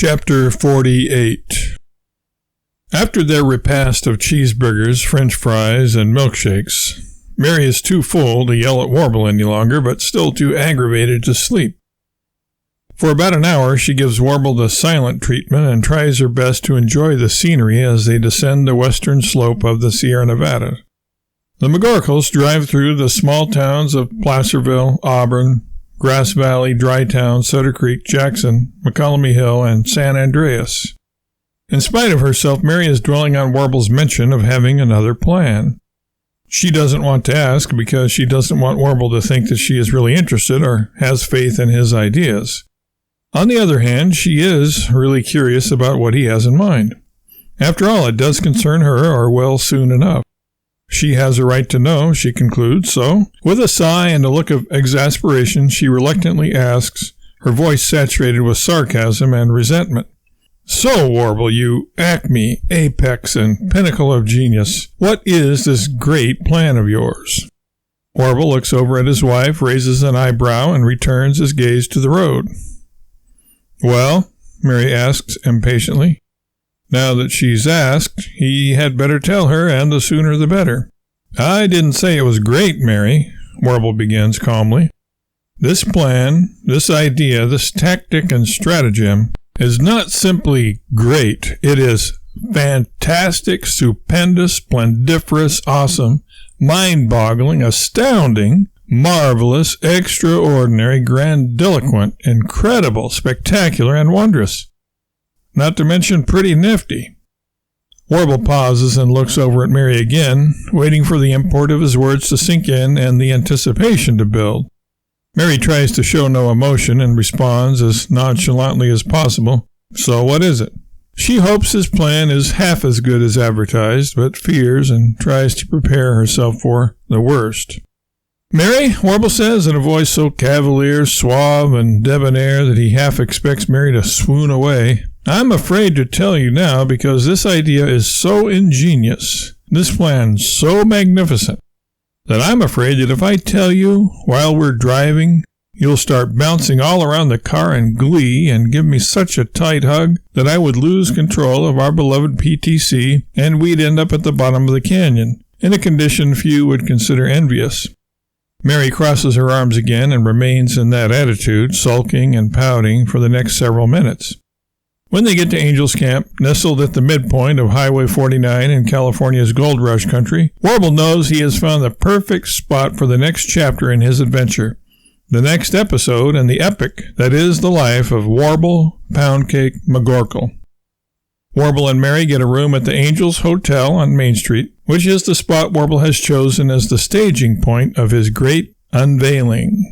Chapter 48. After their repast of cheeseburgers, french fries, and milkshakes, Mary is too full to yell at Warble any longer, but still too aggravated to sleep. For about an hour, she gives Warble the silent treatment and tries her best to enjoy the scenery as they descend the western slope of the Sierra Nevada. The McGorkles drive through the small towns of Placerville, Auburn, Grass Valley, Dry Town, Sutter Creek, Jackson, McCollum Hill, and San Andreas. In spite of herself, Mary is dwelling on Warble's mention of having another plan. She doesn't want to ask because she doesn't want Warble to think that she is really interested or has faith in his ideas. On the other hand, she is really curious about what he has in mind. After all, it does concern her, or will soon enough. She has a right to know, she concludes, so, with a sigh and a look of exasperation, she reluctantly asks, her voice saturated with sarcasm and resentment. "So, Warble, you acme, apex, and pinnacle of genius, what is this great plan of yours?" Warble looks over at his wife, raises an eyebrow, and returns his gaze to the road. "Well?" Mary asks impatiently. Now that she's asked, he had better tell her, and the sooner the better. "I didn't say it was great, Mary," Warble begins calmly. "This plan, this idea, this tactic and stratagem is not simply great. It is fantastic, stupendous, splendiferous, awesome, mind-boggling, astounding, marvelous, extraordinary, grandiloquent, incredible, spectacular, and wondrous. Not to mention pretty nifty." Warble pauses and looks over at Mary again, waiting for the import of his words to sink in and the anticipation to build. Mary tries to show no emotion and responds as nonchalantly as possible. "So what is it?" She hopes his plan is half as good as advertised, but fears and tries to prepare herself for the worst. "Mary," Warble says in a voice so cavalier, suave, and debonair that he half expects Mary to swoon away, "I'm afraid to tell you now because this idea is so ingenious, this plan so magnificent, that I'm afraid that if I tell you while we're driving, you'll start bouncing all around the car in glee and give me such a tight hug that I would lose control of our beloved PTC and we'd end up at the bottom of the canyon, in a condition few would consider envious." Mary crosses her arms again and remains in that attitude, sulking and pouting for the next several minutes. When they get to Angel's Camp, nestled at the midpoint of Highway 49 in California's Gold Rush country, Warble knows he has found the perfect spot for the next chapter in his adventure, the next episode in the epic that is the life of Warble Poundcake McGorkle. Warble and Mary get a room at the Angels Hotel on Main Street, which is the spot Warble has chosen as the staging point of his great unveiling.